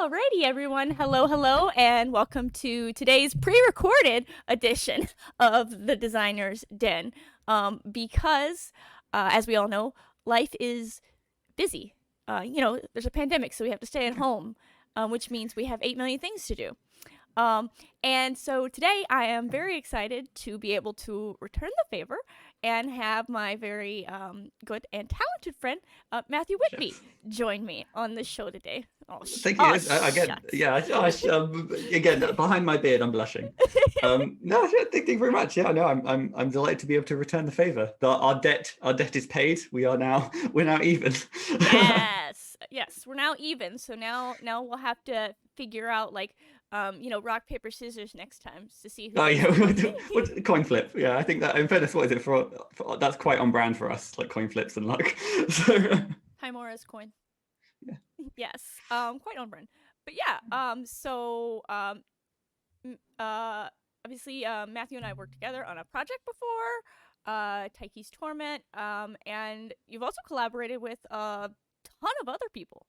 Alrighty, everyone. Hello, hello, and welcome to today's pre-recorded edition of the Designer's Den. Because, as we all know, life is busy. There's a pandemic, so we have to stay at home, which means we have 8 million things to do. And so today I am very excited to be able to return the favor and have my very good and talented friend, Matthew Whitby, Yes. join me on the show today. Thank you. Again, Shucks. yeah. Again, behind my beard, I'm blushing. No, thank you very much. Yeah, no, I'm delighted to be able to return the favor. Our debt is paid. We're now even. Yes, we're now even. So now we'll have to figure out rock paper scissors next time to see who Oh gets yeah, the money. what coin flip? Yeah, I think that in fairness, what is it for? That's quite on brand for us, like coin flips and luck. So Himora's coin. yeah. Yes, quite on brand. But yeah, obviously, Matthew and I worked together on a project before, Taiki's Torment, and you've also collaborated with a ton of other people.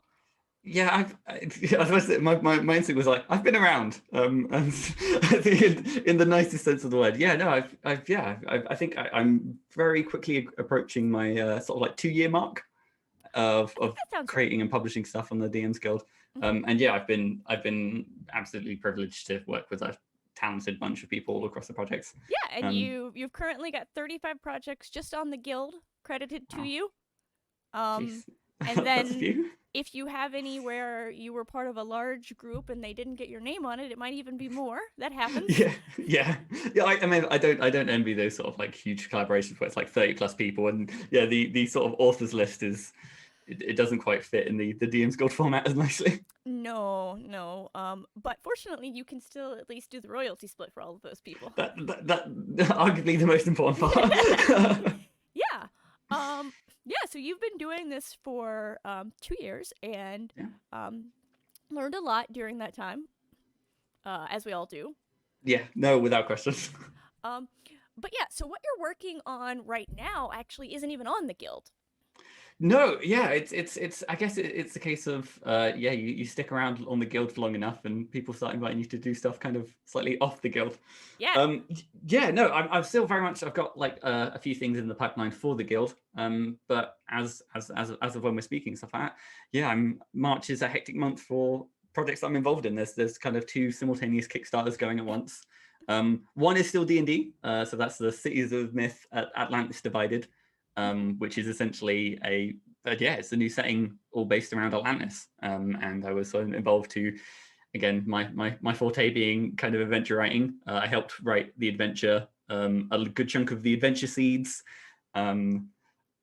Yeah, I suppose that my instinct was like I've been around, and I think in the nicest sense of the word. Yeah, no, I think I'm very quickly approaching my sort of like 2 year mark of That sounds right. creating and publishing stuff on the DMs Guild. Mm-hmm. And yeah, I've been absolutely privileged to work with a talented bunch of people all across the projects. Yeah, and Um, you've currently got 35 projects just on the guild credited to oh, you. jeez, And that's a then few. if you have any where you were part of a large group and they didn't get your name on it, it might even be more. That happens. Yeah. I mean, I don't envy those sort of like huge collaborations where it's like 30 plus people, and yeah, the sort of authors list is it doesn't quite fit in the DM's Guild format as nicely. No. But fortunately, you can still at least do the royalty split for all of those people. That arguably the most important part. Yeah. Yeah, so you've been doing this for 2 years and Yeah. learned a lot during that time, as we all do. Yeah, no, without question. Um, but yeah, so what you're working on right now actually isn't even on the guild. No, yeah, it's I guess it's a case of yeah, you stick around on the guild for long enough and people start inviting you to do stuff kind of slightly off the guild. Yeah. Yeah, no, I'm still very much, I've got like a few things in the pipeline for the guild. But as of when we're speaking stuff like that, yeah, March is a hectic month for projects that I'm involved in. There's kind of two simultaneous Kickstarters going at once. One is still D&D, so that's the Cities of Myth at Atlantis Divided, which is essentially it's a new setting all based around Atlantis. And I was involved to, again, my forte being kind of adventure writing. I helped write the adventure, a good chunk of the adventure seeds,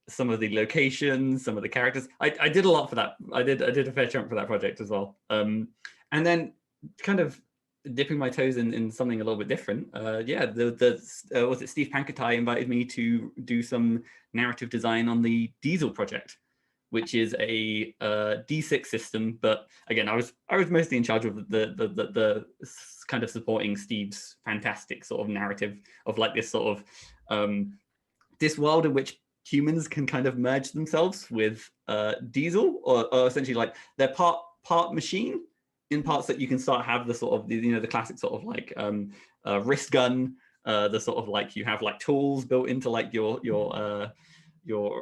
some of the locations, some of the characters. I did a lot for that. I did a fair chunk for that project as well. And then kind of dipping my toes in something a little bit different. Yeah, was it Steve Pankatai invited me to do some narrative design on the Diesel project, which is a D6 system. But again, I was mostly in charge of the kind of supporting Steve's fantastic sort of narrative of like this sort of this world in which humans can kind of merge themselves with Diesel, or essentially like they're part machine in parts that you can start have the sort of the classic sort of like wrist gun, the sort of like you have like tools built into like your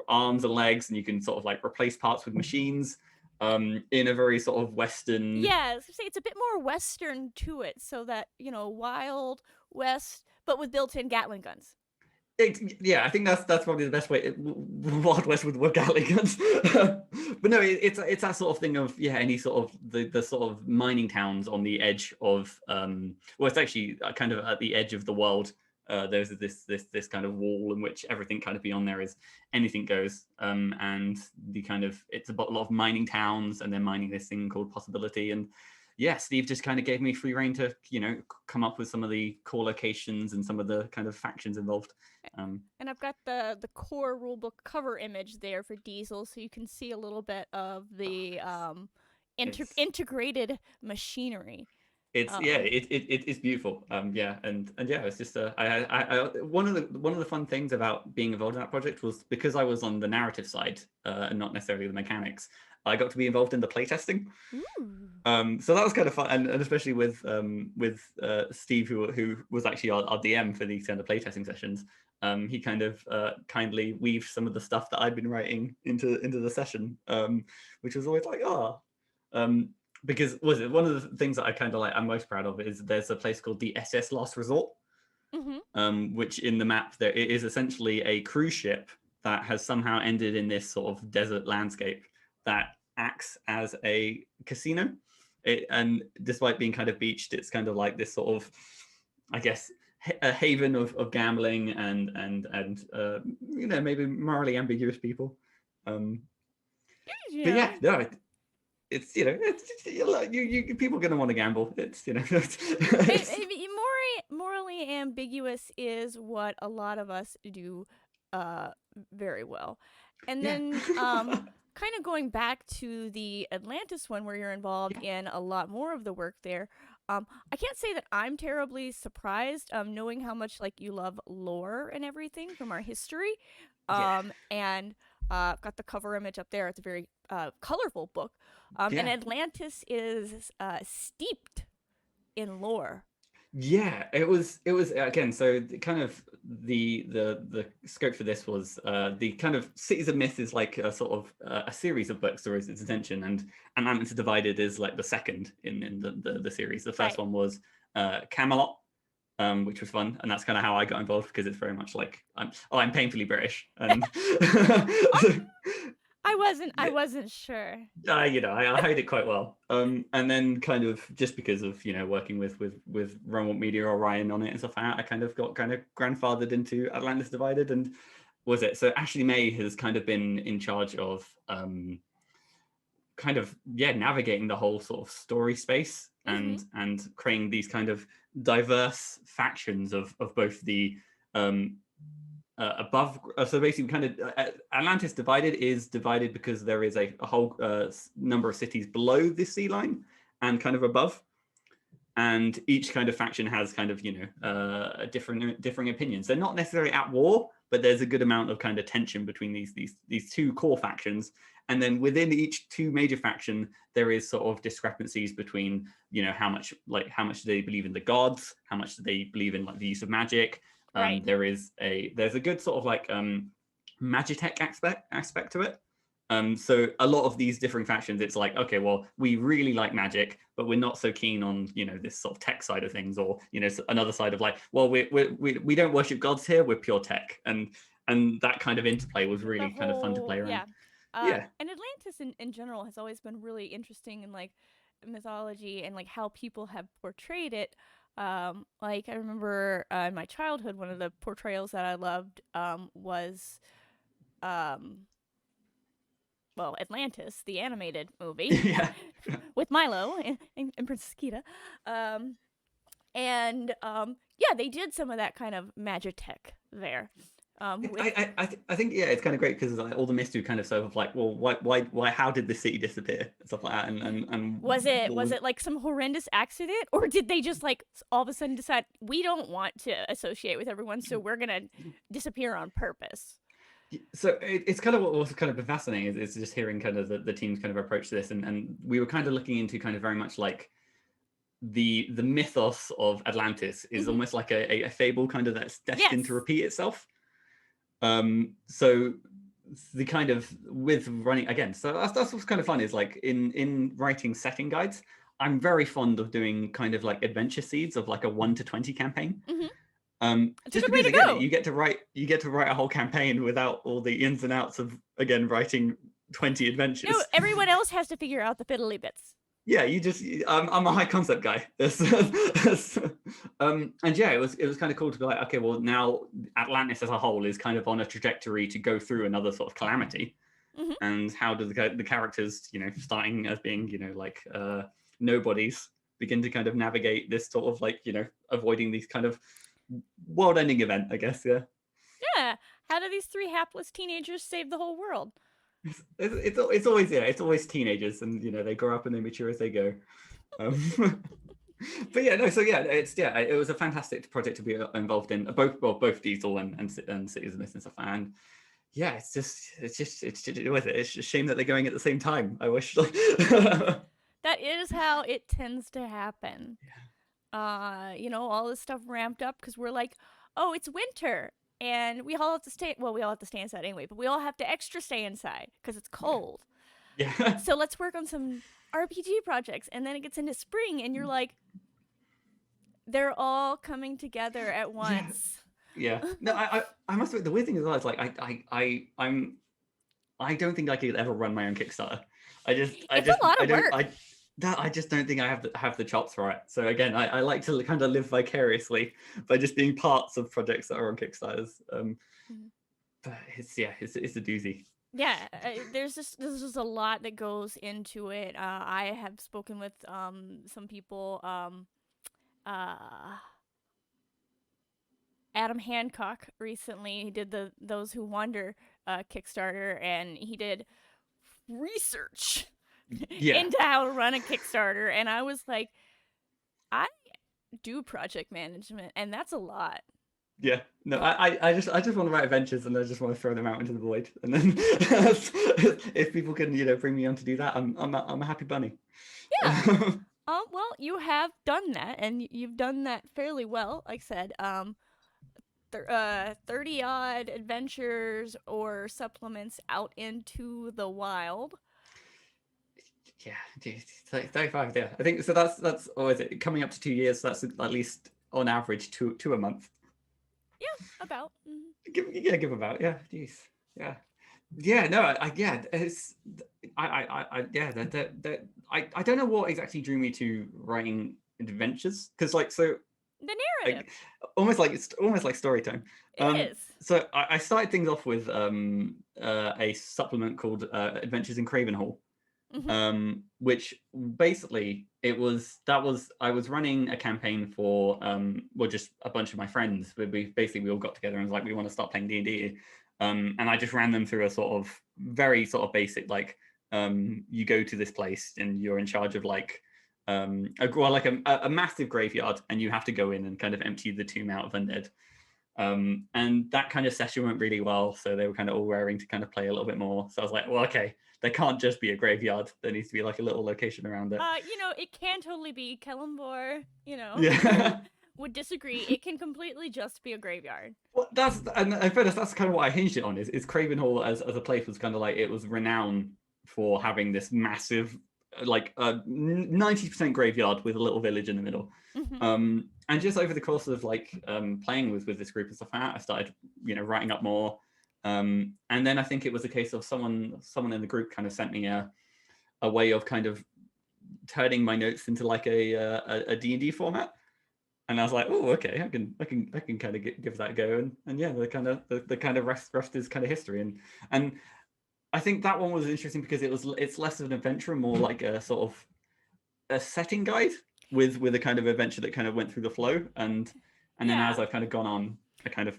arms and legs, and you can sort of like replace parts with machines in a very sort of Western. Yeah, I was gonna say it's a bit more Western to it, so that, Wild West, but with built-in Gatling guns. Yeah, I think that's probably the best way. Wild West with Gatling guns, but no, it's that sort of thing of any sort of the sort of mining towns on the edge of well, it's actually kind of at the edge of the world. There's this kind of wall in which everything kind of beyond there is anything goes, and the kind of it's about a lot of mining towns, and they're mining this thing called possibility. And yeah, Steve just kind of gave me free reign to come up with some of the core locations and some of the kind of factions involved. And I've got the core rulebook cover image there for Diesel, so you can see a little bit of the It's integrated machinery. It's yeah, it's beautiful. Yeah, and yeah, it's just one of the fun things about being involved in that project was because I was on the narrative side and not necessarily the mechanics. I got to be involved in the playtesting. Ooh. So that was kind of fun, and especially with Steve, who was actually our DM for these kind of playtesting sessions. He kind of kindly weaved some of the stuff that I'd been writing into the session, which was always like, because was it one of the things that I kind of like I'm most proud of is there's a place called the SS Last Resort, which in the map there it is essentially a cruise ship that has somehow ended in this sort of desert landscape that acts as a casino. And despite being kind of beached, it's kind of like this sort of, I guess, a haven of gambling and maybe morally ambiguous people. But yeah, no, it's you people are gonna want to gamble. It's Maybe morally ambiguous is what a lot of us do very well. And yeah. then kind of going back to the Atlantis one where you're involved in a lot more of the work there. I can't say that I'm terribly surprised knowing how much like you love lore and everything from our history. And got the cover image up there. It's a very colorful book. And Atlantis is steeped in lore. Yeah, it was again. So kind of the scope for this was the kind of Cities of Myth is like a sort of a series of books, or is its intention, and Atlantis Divided is like the second in the series. The first one was Camelot, which was fun, and that's kind of how I got involved because it's very much like I'm painfully British, and I wasn't sure. I hide it quite well. And then kind of just because of working with Remote Media or Ryan on it and stuff like that, I kind of got grandfathered into Atlantis Divided, and so Ashley May has kind of been in charge of navigating the whole sort of story space and creating these kind of diverse factions of both the above. So basically kind of Atlantis Divided is divided because there is a whole number of cities below the sea line and kind of above, and each kind of faction has kind of differing opinions. They're not necessarily at war, but there's a good amount of kind of tension between these two core factions. And then within each two major faction, there is sort of discrepancies between how much do they believe in the gods, how much do they believe in like the use of magic. Right. There's a good sort of like magitech aspect to it. So a lot of these different factions, it's like, okay, well, we really like magic, but we're not so keen on this sort of tech side of things, or another side of like, well, we don't worship gods here, we're pure tech, and that kind of interplay was really kind of fun to play around. And Atlantis in general has always been really interesting in like mythology and like how people have portrayed it. Like I remember in my childhood, one of the portrayals that I loved was Atlantis, the animated movie with Milo and Princess Kita. They did some of that kind of magitech there. I think it's kind of great because like all the mystery kind of sort of like, well, why how did the city disappear and stuff like that, and was it like some horrendous accident, or did they just like all of a sudden decide we don't want to associate with everyone, so we're gonna disappear on purpose? So it's kind of what was kind of been fascinating is just hearing kind of the team's kind of approach to this, and we were kind of looking into kind of very much like the mythos of Atlantis is almost like a fable kind of that's destined to repeat itself. So the kind of with running again, so that's what's kind of fun is like in writing setting guides, I'm very fond of doing kind of like adventure seeds of like a 1 to 20 campaign. Just because again, you get to write a whole campaign without all the ins and outs of again writing 20 adventures. No, everyone else has to figure out the fiddly bits. Yeah, I'm a high concept guy. And yeah, it was kind of cool to be like, okay, well now Atlantis as a whole is kind of on a trajectory to go through another sort of calamity. And how do the characters, starting as being, like nobodies, begin to kind of navigate this sort of like, avoiding these kind of world-ending event, I guess. Yeah. How do these 3 hapless teenagers save the whole world? It's always teenagers, and they grow up and they mature as they go. But yeah, no. So yeah, it was a fantastic project to be involved in. Both Diesel and Cities of Mist and stuff. And yeah, it's just with it. It's just a shame that they're going at the same time. I wish. That is how it tends to happen. All this stuff ramped up because we're like, oh, it's winter. And we all have to stay. Well, we all have to stay inside anyway, but we all have to extra stay inside because it's cold. Yeah. So let's work on some RPG projects. And then it gets into spring, and you're like, they're all coming together at Yeah. once. Yeah. No, I must admit, the weird thing as well is like I don't think I could ever run my own Kickstarter. It's a lot of work. I just don't think I have the chops for it. So again, I like to kind of live vicariously by just being parts of projects that are on Kickstarters. But it's a doozy. Yeah, there's just a lot that goes into it. I have spoken with some people. Adam Hancock recently. He did the Those Who Wander Kickstarter, and he did research into how to run a Kickstarter. And I was like, I do project management, and that's a lot. Yeah, no, I just want to write adventures, and I just want to throw them out into the void. And then if people can bring me on to do that, I'm a happy bunny. Yeah. Well, you have done that, and you've done that fairly well. Like I said, 30 odd adventures or supplements out into the wild. Yeah, 35. Yeah, I think so. That's or is it coming up to 2 years? So that's at least on average two a month. Yeah, about. Give about. Yeah, jeez. Yeah. No, it's I don't know what exactly drew me to writing adventures, because the narrative, almost like story time. It is. So I started things off with a supplement called Adventures in Cravenhall. Which basically I was running a campaign for just a bunch of my friends. We all got together and was like, we want to start playing D&D, and I just ran them through a sort of very sort of basic you go to this place and you're in charge of a massive graveyard, and you have to go in and kind of empty the tomb out of undead. And that kind of session went really well, so they were kind of all raring to kind of play a little bit more. So I was like, well, okay, there can't just be a graveyard. There needs to be like a little location around it. It can totally be Kellenbor, Yeah. would disagree. It can completely just be a graveyard. Well, that's kind of what I hinged it on. Is Cravenhall as a place was kind of like, it was renowned for having this massive 90% graveyard with a little village in the middle. And just over the course of playing with this group and stuff, I started writing up more. And then I think it was a case of someone in the group kind of sent me a way of kind of turning my notes into like a D&D format. And I was like, oh, okay, I can kind of give that a go. And yeah, the kind of rest is kind of history. And I think that one was interesting because it's less of an adventure and more like a sort of a setting guide with a kind of adventure that kind of went through the flow. And then as I've kind of gone on, I kind of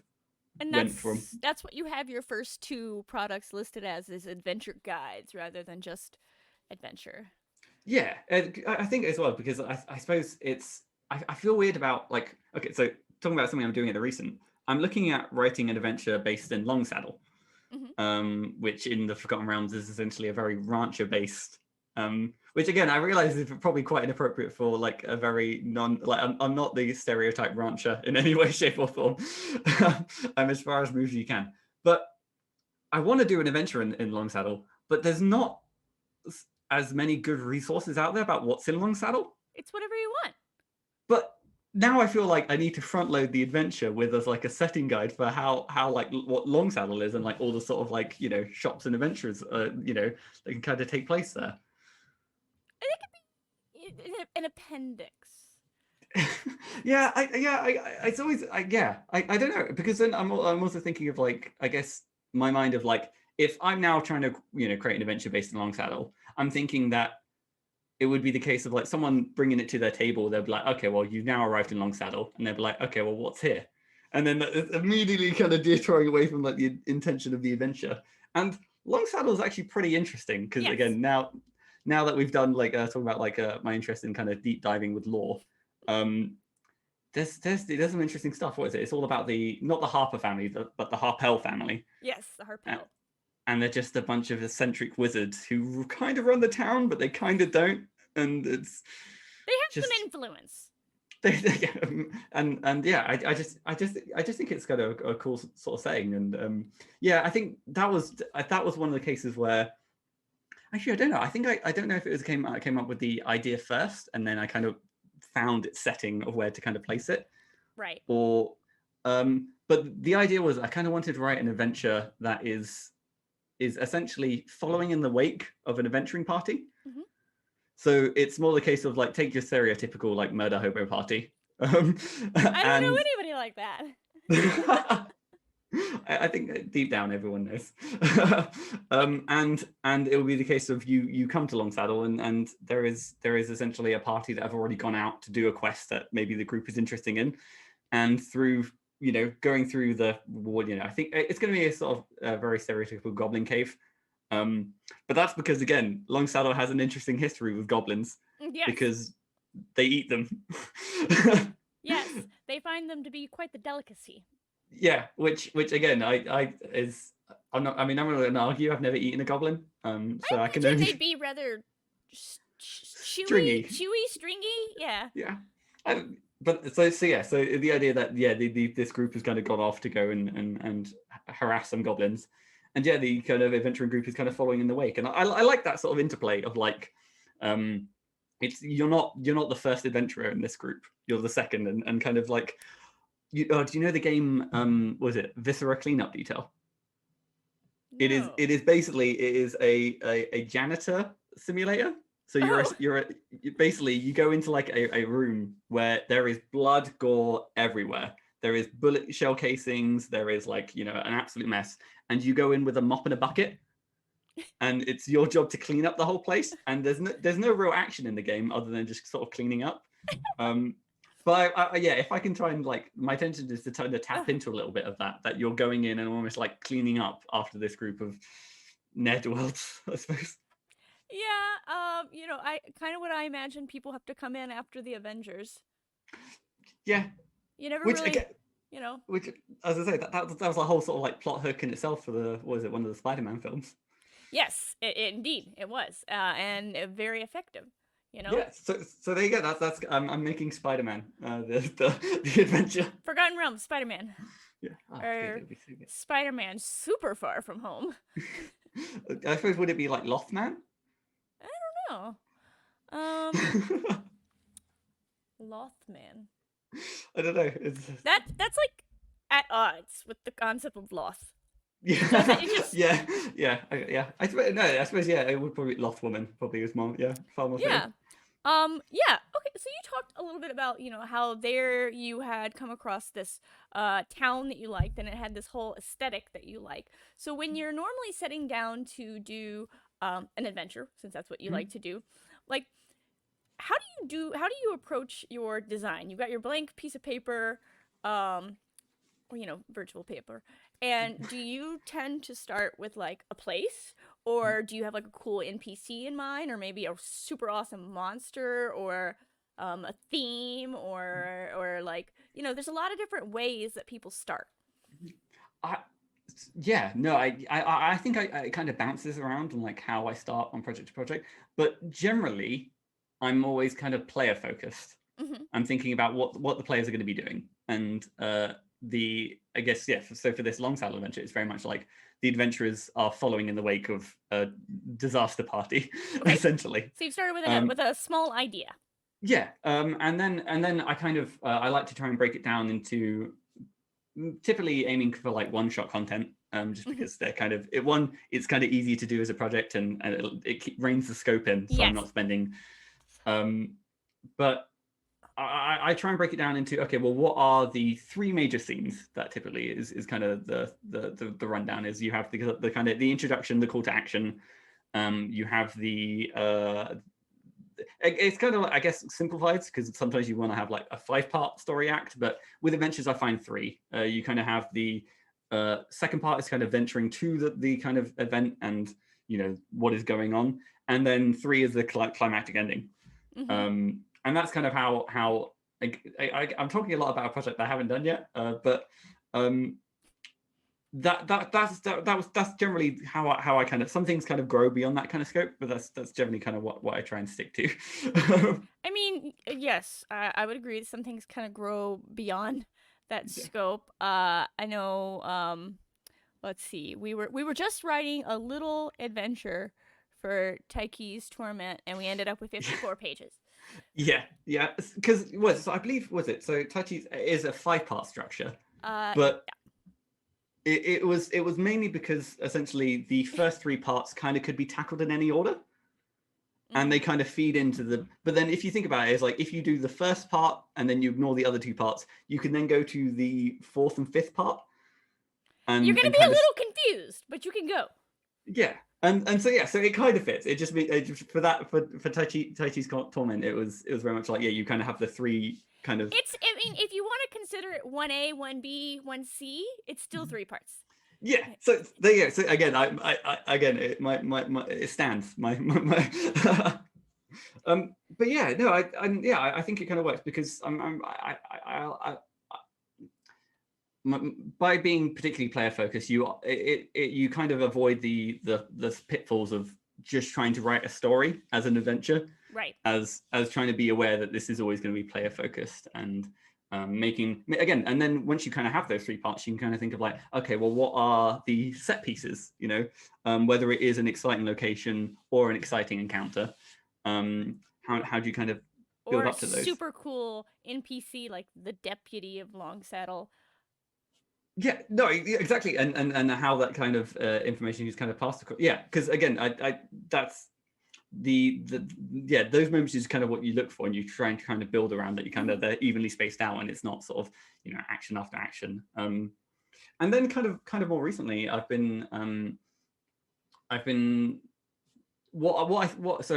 that's what you have your first two products listed as, is adventure guides rather than just adventure. Yeah, I think as well, because I suppose I feel weird about okay, so talking about something I'm doing at the recent, I'm looking at writing an adventure based in Longsaddle, which in the Forgotten Realms is essentially a very rancher based, which again I realize is probably quite inappropriate for a very I'm not the stereotype rancher in any way, shape or form. As far as moves you can, but I want to do an adventure in Longsaddle, but there's not as many good resources out there about what's in Longsaddle. It's whatever you want. But now I feel like I need to front load the adventure with a setting guide for how what Longsaddle is and all the sort of shops and adventures that can kind of take place there. I think it could be an appendix. It's always I don't know, because then I'm also thinking of I guess my mind of if I'm now trying to create an adventure based in Longsaddle, I'm thinking that it would be the case of someone bringing it to their table. They'll be like, okay, well, you've now arrived in Longsaddle, and they'll be like, okay, well, what's here? And then immediately kind of detouring away from the intention of the adventure. And Longsaddle is actually pretty interesting because again, now that we've done talking about my interest in kind of deep diving with lore, There's some interesting stuff. What is it? It's all about not the Harper family, but the Harpel family. Yes, the Harpel. And they're just a bunch of eccentric wizards who kind of run the town, but they kind of don't. And they have some influence. And yeah, I just think it's got a cool sort of saying. And yeah, I think that was one of the cases where, actually, I don't know. I think I don't know if it came up with the idea first, and then I kind of found its setting of where to kind of place it. Right. Or, but the idea was I kind of wanted to write an adventure that is essentially following in the wake of an adventuring party. Mm-hmm. So it's more the case of like, take your stereotypical like murder hobo party. I don't know anybody like that. I think deep down everyone knows. And it will be the case of you come to Longsaddle and there is essentially a party that have already gone out to do a quest that maybe the group is interested in, and through going through I think it's going to be a sort of a very stereotypical goblin cave. But that's because, again, Longsaddle has an interesting history with goblins. Yes. Because they eat them. Yes, they find them to be quite the delicacy. Yeah, which again, I'm not going to argue. I've never eaten a goblin, so I can only. They'd be rather stringy, stringy. Yeah. Yeah. But so yeah, so the idea that this group has kind of gone off to go and harass some goblins. And yeah, the kind of adventuring group is kind of following in the wake, and I like that sort of interplay of like, you're not the first adventurer in this group, you're the second, and kind of like, do you know the game? Was it Viscera Cleanup Detail? No. It is basically a janitor simulator. So you're basically you go into like a room where there is blood, gore everywhere. There is bullet shell casings. There is like, an absolute mess. And you go in with a mop and a bucket, and it's your job to clean up the whole place. And there's no real action in the game other than just sort of cleaning up. But if I can try and like, my intention is to tap into a little bit of that you're going in and almost like cleaning up after this group of ne'er-do-wells, I suppose. Yeah, I kind of what I imagine people have to come in after the Avengers. Yeah. You never really, again, Which, as I say, that was a whole sort of like plot hook in itself for one of the Spider-Man films. Yes, indeed, it was, and very effective. Yeah. So there you go. That's I'm making Spider-Man the adventure. Forgotten Realms, Spider-Man. Yeah. Spider-Man, super far from home. I suppose, would it be like Lothman? I don't know. Lothman. I don't know. That's like at odds with the concept of Loth. Yeah. Yeah. I suppose it would probably be Lothwoman. Probably is more. Yeah. Far more. Yeah. Yeah. Okay. So you talked a little bit about how there you had come across this town that you liked, and it had this whole aesthetic that you like. So when you're normally setting down to do an adventure, since that's what you like to do, like, how do you approach your design? You've got your blank piece of paper, or virtual paper, and do you tend to start with like a place, or do you have like a cool NPC in mind, or maybe a super awesome monster, or a theme, or like, there's a lot of different ways that people start. I think I kind of bounce this around on like how I start on project to project, but generally I'm always kind of player focused. Mm-hmm. I'm thinking about what the players are going to be doing, and I guess, yeah. So for this Longsaddle adventure, it's very much like the adventurers are following in the wake of a disaster party, okay. Essentially. So you've started with a small idea. Yeah, and then I kind of I like to try and break it down into, typically aiming for like one-shot content, just because they're kind of it's kind of easy to do as a project, and it reins the scope in, so yes. I'm not spending. But I try and break it down into, okay, well, what are the three major scenes that typically is kind of the rundown is. You have the kind of the introduction, the call to action. You have it's kind of, I guess, simplified, because sometimes you want to have like a 5-part story act, but with adventures I find 3. You kind of have the second part is kind of venturing to the kind of event and what is going on, and then 3 is the climactic ending. Mm-hmm. And that's kind of how I'm talking a lot about a project that I haven't done yet, but um, that's generally how I kind of, some things kind of grow beyond that kind of scope, but that's generally kind of what I try and stick to. I mean, yes, I would agree that some things kind of grow beyond that Yeah. scope. I know. Let's see. We were just writing a little adventure for Taiki's Torment, and we ended up with 54 pages. Yeah, because so I believe was it so Touchy is a 5-part structure, but Yeah. it was mainly because essentially the first 3 parts kind of could be tackled in any order, and they kind of feed into the. But then if you think about it, it's like if you do the first part and then you ignore the other 2 parts, you can then go to the 4th and 5th part, You're and gonna be a kind of little confused, but you can go. yeah. And so yeah, so it kind of fits. It just for that for Taichi's Torment, it was very much like, yeah, you kind of have the 3 kind of. I mean, if you want to consider it 1A, 1B, 1C, it's still 3 parts. Yeah, so there you go. So again, I again, my it stands. But yeah, no, I think it kind of works because by being particularly player focused, you kind of avoid the pitfalls of just trying to write a story as an adventure, Right. as trying to be aware that this is always going to be player focused, and making again, and then once you kind of have those 3 parts, you can kind of think of like, okay, well, what are the set pieces, whether it is an exciting location or an exciting encounter, how do you kind of build Or a up to those? super cool NPC like the Deputy of Longsaddle. Yeah, no, exactly, and how that kind of information is kind of passed across. Yeah, because again, I that's the yeah, those moments is kind of what you look for, and you try and kind of build around it. You kind of, they're evenly spaced out, and it's not sort of action after action. And then kind of more recently, I've been so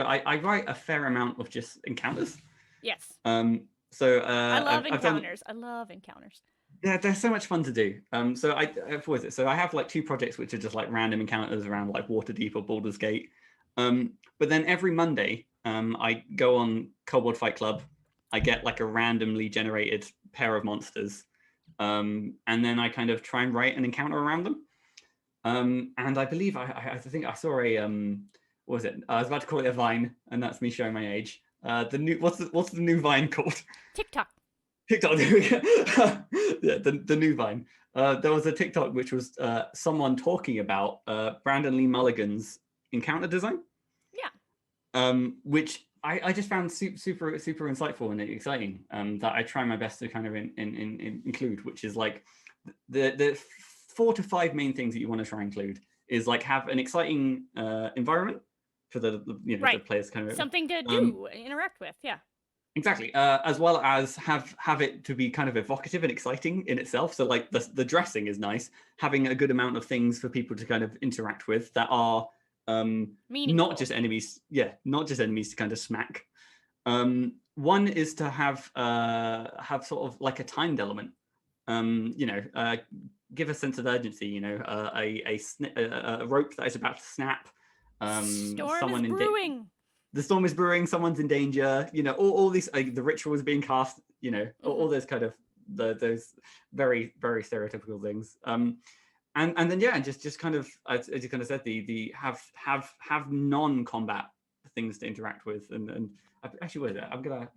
I write a fair amount of just encounters. Yes. So I love I've done. encounters. I love encounters. They're so much fun to do. So what is it? So I have like 2 projects which are just like random encounters around like Waterdeep or Baldur's Gate. But then every Monday, I go on Kobold Fight Club. I get like a randomly generated pair of monsters, and then I kind of try and write an encounter around them. And I believe I think I saw a what was it? I was about to call it a Vine, and that's me showing my age. The new what's the new Vine called? TikTok. TikTok. Yeah, the new Vine. There was a TikTok which was someone talking about Brandon Lee Mulligan's encounter design. Yeah. Which I just found super insightful and exciting. That I try my best to kind of include, which is like the 4 to 5 main things that you want to try and include is like have an exciting environment for the right. the players kind of something to do, interact with. Yeah. Exactly, as well as have it to be kind of evocative and exciting in itself. So like the dressing is nice, having a good amount of things for people to kind of interact with that are Meaningful. not just enemies. Yeah, not just enemies to kind of smack. One is to have sort of like a timed element. Give a sense of urgency. A rope that is about to snap. Storm Someone is brewing. The storm is brewing, someone's in danger, all these, the ritual is being cast, all those kind of those very stereotypical things. And then just kind of, as you kind of said, the have non-combat things to interact with, and actually, what is it? I'm gonna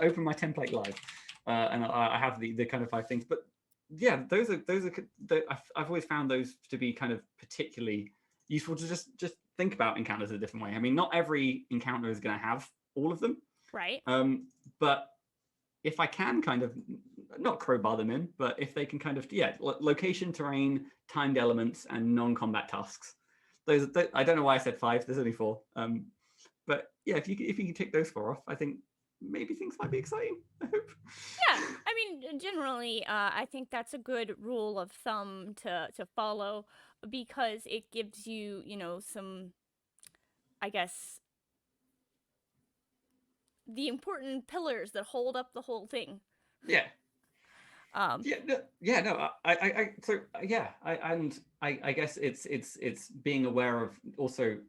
open my template live, and I have the kind of 5 things, but yeah, those are I've always found those to be kind of particularly useful to just think about encounters a different way. I mean, not every encounter is going to have all of them, right? But if I can kind of not crowbar them in, but if they can kind of location, terrain, timed elements, and non-combat tasks. Those I don't know why I said 5. There's only 4. But yeah, if you can tick those 4 off, I think maybe things might be exciting. I hope. Yeah, I mean, generally, I think that's a good rule of thumb to follow, because it gives you, some, I guess, the important pillars that hold up the whole thing. Yeah. No, I guess it's being aware of also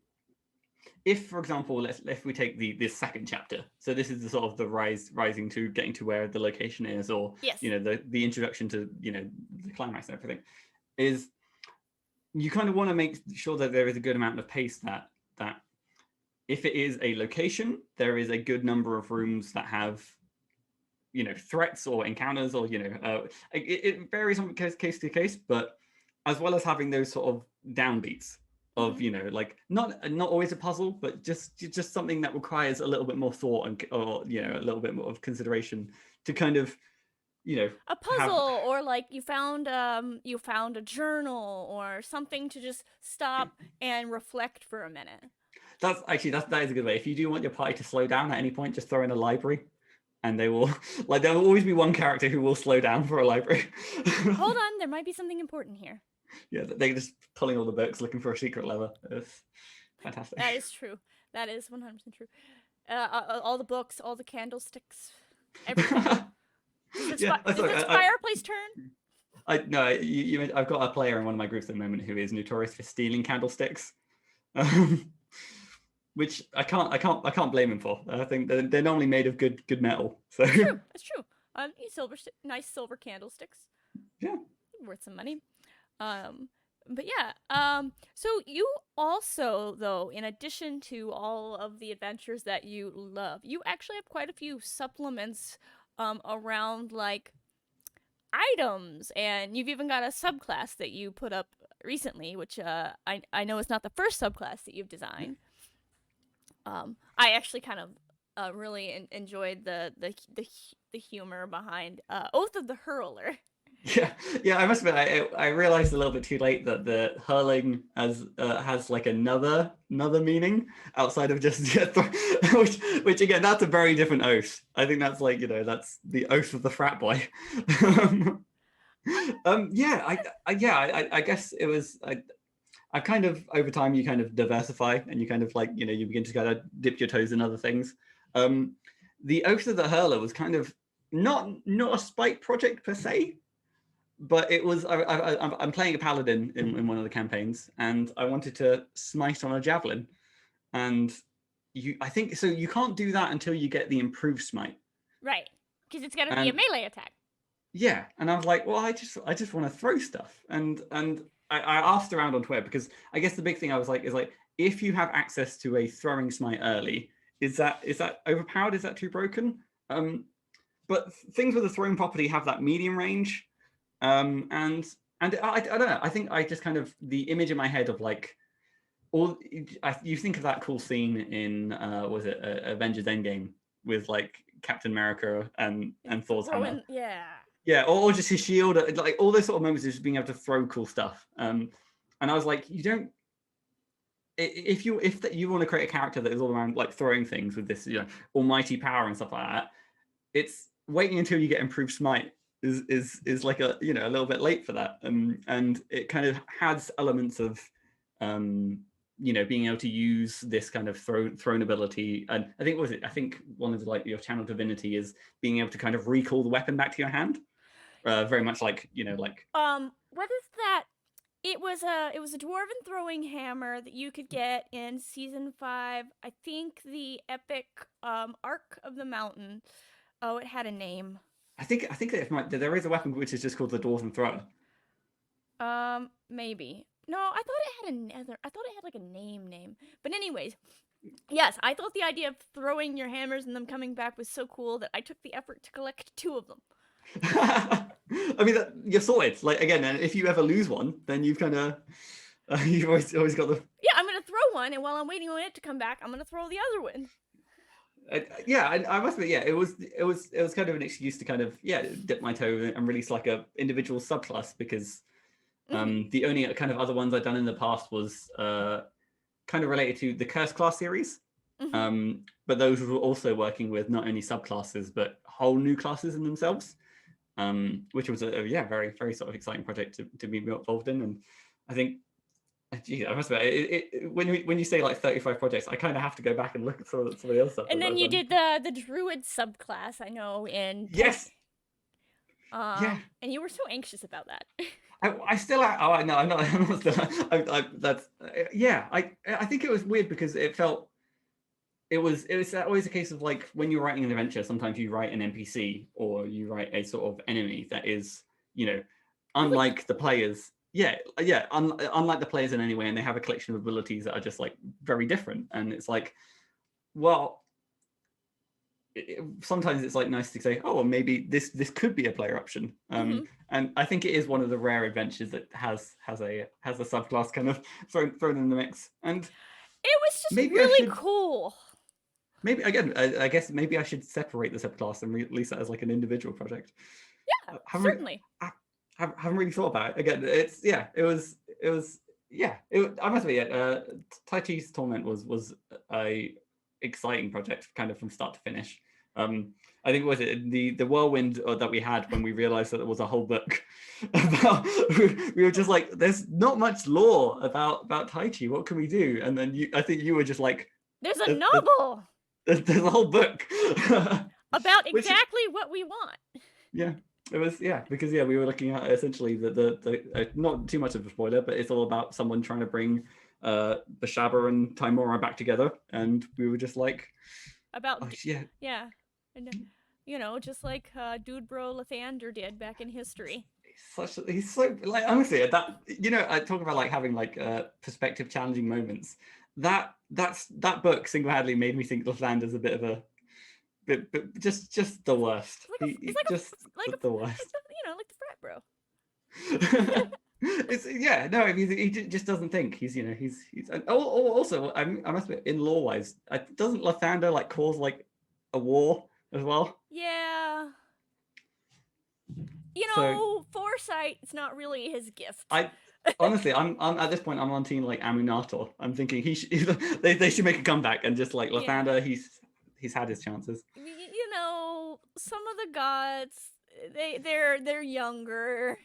if, for example, if we take this second chapter, so this is the sort of the rising to getting to where the location is, or Yes. the introduction to the climax and everything, is you kind of want to make sure that there is a good amount of pace that if it is a location, there is a good number of rooms that have threats or encounters, or it varies on case to case, but as well as having those sort of downbeats of like not always a puzzle, but just something that requires a little bit more thought or a little bit more of consideration to kind of a puzzle, or like you found a journal or something to just stop and reflect for a minute. That is a good way. If you do want your party to slow down at any point, just throw in a library, and they will there will always be one character who will slow down for a library. Hold on, there might be something important here. Yeah, they're just pulling all the books looking for a secret lever. It's fantastic. That is true. That is 100% true. All the books, all the candlesticks, everything. Does this fireplace turn? I've got a player in one of my groups at the moment who is notorious for stealing candlesticks, which I can't blame him for. I think they're normally made of good metal. So That's true. Nice silver candlesticks. Yeah, worth some money. But yeah. So you also, though, in addition to all of the adventures that you love, you actually have quite a few supplements around like items, and you've even got a subclass that you put up recently, which I know is not the first subclass that you've designed. I actually kind of really enjoyed the humor behind Oath of the Hurler. Yeah. I must admit, I realized a little bit too late that the hurling has like another meaning outside of just which again, that's a very different oath. I think that's like that's the oath of the frat boy. I guess it was. I kind of over time you kind of diversify and you kind of like you begin to kind of dip your toes in other things. The Oath of the Hurler was kind of not a spike project per se, but it was. I'm playing a paladin in one of the campaigns, and I wanted to smite on a javelin, and I think so. You can't do that until you get the improved smite, right? Because it's got to be a melee attack. Yeah, and I was like, well, I just want to throw stuff, and I asked around on Twitter, because I guess the big thing I was like is like, if you have access to a throwing smite early, is that overpowered? Is that too broken? But things with the throwing property have that medium range, and I don't know. I think I just kind of the image in my head of like you think of that cool scene in was it Avengers Endgame with like Captain America and Thor's hammer. Yeah, or just his shield, like all those sort of moments of just being able to throw cool stuff. And I was like, you don't. If you want to create a character that is all around like throwing things with this almighty power and stuff like that, it's waiting until you get improved smite is like a a little bit late for that. And it kind of has elements of being able to use this kind of thrown ability. And I think one of the, like your channel divinity is being able to kind of recall the weapon back to your hand. Very much like what is that? It was a dwarven throwing hammer that you could get in season 5. I think the epic Arc of the Mountain. Oh, it had a name. I think there is a weapon which is just called the Dwarven Thrower. Maybe. No, I thought it had like a name. But anyways, yes, I thought the idea of throwing your hammers and them coming back was so cool that I took the effort to collect 2 of them. I mean, you're sorted. Like again, and if you ever lose one, then you've kind of you've always got the. Yeah, I'm gonna throw one, and while I'm waiting on it to come back, I'm gonna throw the other one. I must admit, it was kind of an excuse to kind of dip my toe and release like a individual subclass, because the only kind of other ones I've done in the past was kind of related to the Curse class series. But those were also working with not only subclasses but whole new classes in themselves, which was a very very sort of exciting project to be involved in. And I think, I must admit, when you say like 35 projects, I kind of have to go back and look at some of the other stuff. And then you did the druid subclass, I know, in yes. And you were so anxious about that. I still. Oh, no, I'm not. I'm not still. That's yeah. I think it was weird because it felt. It was always a case of like when you're writing an adventure, sometimes you write an NPC or you write a sort of enemy that is, you know, Really unlike the cool. players. Yeah, yeah. Unlike the players in any way, and they have a collection of abilities that are just like very different. And it's like, well, sometimes it's like nice to say, oh, well, maybe this could be a player option. Mm-hmm. And I think it is one of the rare adventures that has a subclass kind of thrown in the mix. And It was just maybe I really should cool. maybe again I guess maybe I should separate the subclass and release that as like an indivigital project. Yeah, I haven't really, certainly. haven't really thought about it. Again, it's yeah, it was yeah. I must admit, Tai Chi's Torment was a exciting project, kind of from start to finish. I think was it the whirlwind that we had when we realized that there was a whole book about. We were just like, there's not much lore about Tai Chi. What can we do? And then I think you were just like, There's a there's, novel there's a whole book, about which exactly what we want. yeah, it was because we were looking at essentially the not too much of a spoiler, but it's all about someone trying to bring Bashaba and Timora back together, and we were just like, About oh yeah, yeah, and just like Dude Bro Lathander did back in history. he's so like honestly that I talk about like having like perspective challenging moments. That book single-handedly made me think Lathander's a bit of a but just the worst. It's He like just the like worst. the like the frat bro. It's yeah, no, I mean he just doesn't think he's also I must admit in law wise, doesn't Lathander like cause like a war as well? Yeah, So foresight's not really his gift. I honestly I'm at this point I'm on team like Amunator. I'm thinking they should make a comeback and just like Yeah, Lathander he's had his chances. some of the gods they're younger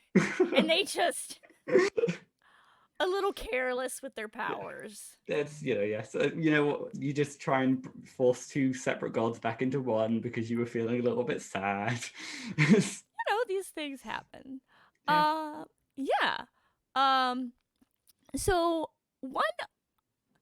and they just a little careless with their Yeah. powers. That's yeah. So you just try and force two separate gods back into one because you were feeling a little bit sad. These things happen. Yeah. Uh, yeah. Um, so one.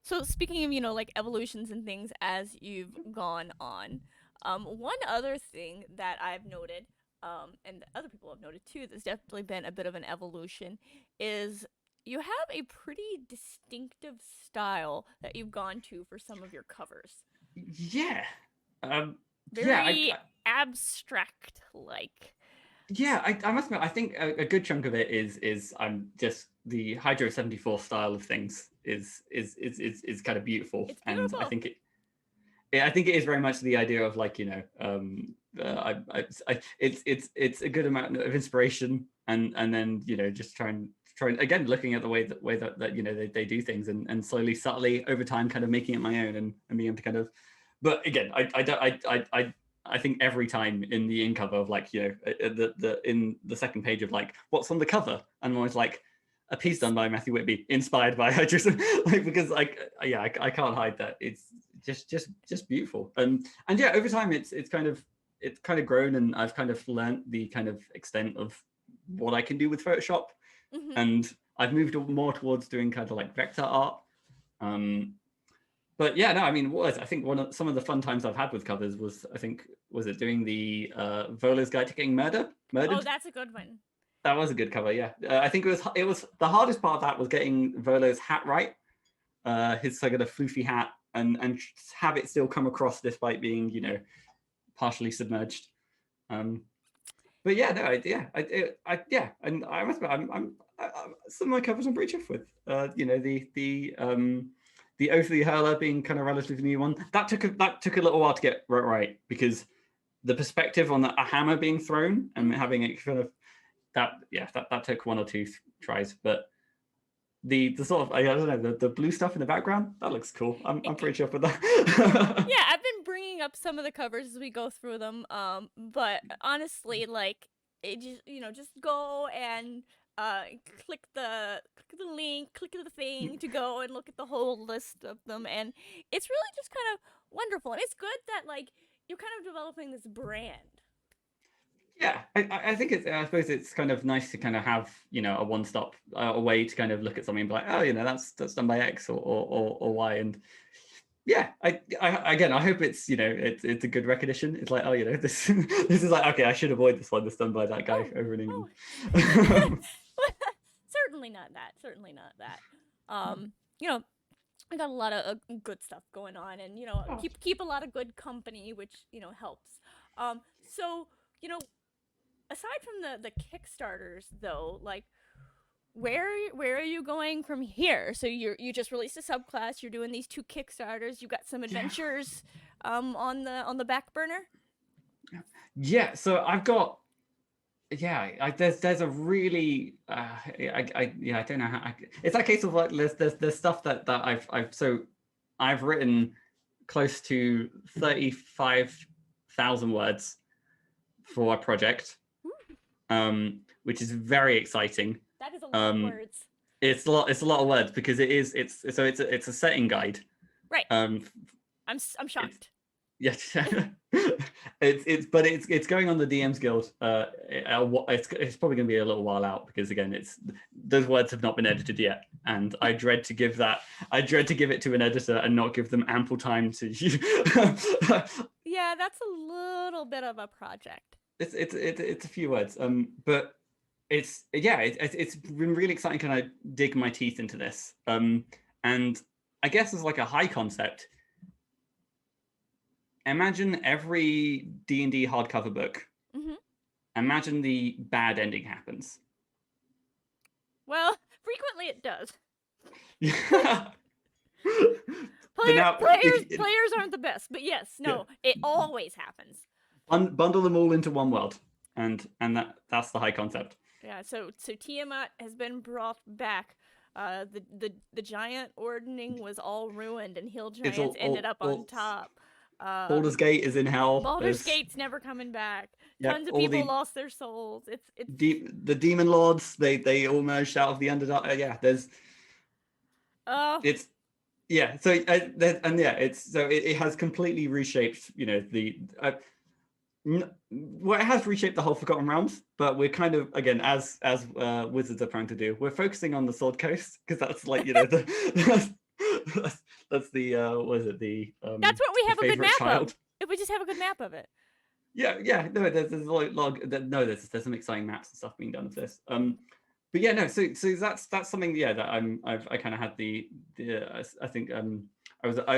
So speaking of like evolutions and things as you've gone on, one other thing that I've noted, and other people have noted too, that's definitely been a bit of an evolution, is you have a pretty distinctive style that you've gone to for some of your covers. Yeah. Um, yeah, Very abstract like. yeah, I must admit, I think a good chunk of it is I'm just the Hydro 74 style of things is kind of beautiful, It's and I beautiful. think I think it is very much the idea of like it's a good amount of inspiration, and then just trying again looking at the way that they do things, and slowly subtly over time kind of making it my own, and being able to kind of, but again I don't I think every time in the in cover of like the in the second page of like what's on the cover, and I'm always like a piece done by Matthew Whitby, inspired by Hydrogen, like because like I can't hide that it's just beautiful, and yeah, over time it's kind of grown, and I've kind of learned the kind of extent of what I can do with Photoshop, Mm-hmm. and I've moved more towards doing kind of like vector art. But yeah, no, I mean, I think some of the fun times I've had with covers was it doing the Vola's Guide to Getting Oh, Murdered? that's a good one. That was a good cover, yeah. I think it was the hardest part of that was getting Volo's hat right, his sort of floofy hat, and have it still come across despite being partially submerged. But yeah, no, yeah, and I must admit, some of my covers I'm pretty chuffed with. The Oath of the Hurler being kind of relatively new one. That took a little while to get right because the perspective on a hammer being thrown and having it kind of that took one or two tries, but the sort of I don't know the blue stuff in the background that looks cool. I'm pretty chuffed with that. Yeah, I've been bringing up some of the covers as we go through them. But honestly, like it just go and click the link, click the thing to go and look at the whole list of them, and it's really just kind of wonderful. And it's good that like you're kind of developing this brand. Yeah, I think I suppose it's kind of nice to kind of have, a one-stop, a way to kind of look at something and be like, oh, that's done by X or Y. And yeah, again, I hope it's, it's a good recognition. It's like, oh, this this is like, okay, I should avoid this one that's done by that guy over in England. Certainly not that. Certainly not that. You know, I got a lot of good stuff going on, and keep a lot of good company, which helps. So aside from the Kickstarters, though, like where are you going from here? So you just released a subclass. You're doing these 2 Kickstarters. You got some adventures, on the back burner. Yeah, so I've got, there's a really I don't know how it's that case of like there's stuff that I've written close to 35,000 words for a project, which is very exciting. That is a lot of words. It's a lot of words because it's a setting guide. Right. I'm shocked. Yes. it's going on the DM's Guild. It's probably going to be a little while out because again, those words have not been edited yet, and I dread to give it to an editor and not give them ample time to. Yeah, that's a little bit of a project. It's a few words, but it's been really exciting kind of dig my teeth into this, and I guess as like a high concept. Imagine every D&D hardcover book. Mm-hmm. Imagine the bad ending happens. Well, frequently it does. Players aren't the best, but yes, no, it always happens. Bundle them all into one world, and that's the high concept. Yeah, so Tiamat has been brought back. The giant ordning was all ruined, and hill giants ended up on top. Baldur's Gate is in hell. Baldur's Gate's never coming back. Tons of people lost their souls. It's the demon lords. They all merged out of the Underdark. There's. Oh. It's. Yeah. So it has completely reshaped. Well, it has reshaped the whole Forgotten Realms, but we're kind of again as wizards are trying to do. We're focusing on the Sword Coast because that's like that's the what is it that's what we have a good map of. If we just have a good map of it. No, there's a lot there's some exciting maps and stuff being done of this. But yeah, no, so that's something that I kind of had I think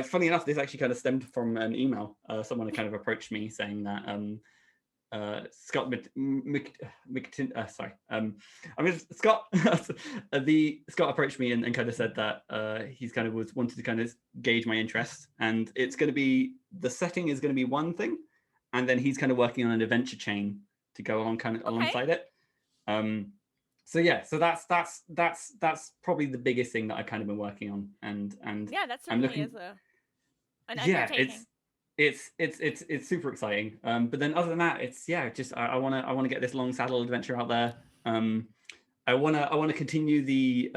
funny enough, this actually kind of stemmed from an email. Someone kind of approached me saying that Scott Scott approached me and kind of said that he's kind of wanted to kind of gauge my interest, and it's going to be the setting is going to be one thing, and then he's kind of working on an adventure chain to go on kind of alongside it. So that's probably the biggest thing that I've kind of been working on, and yeah, that certainly is an undertaking. It's super exciting. But then other than that, it's just I want to get this long saddle adventure out there. I want to continue the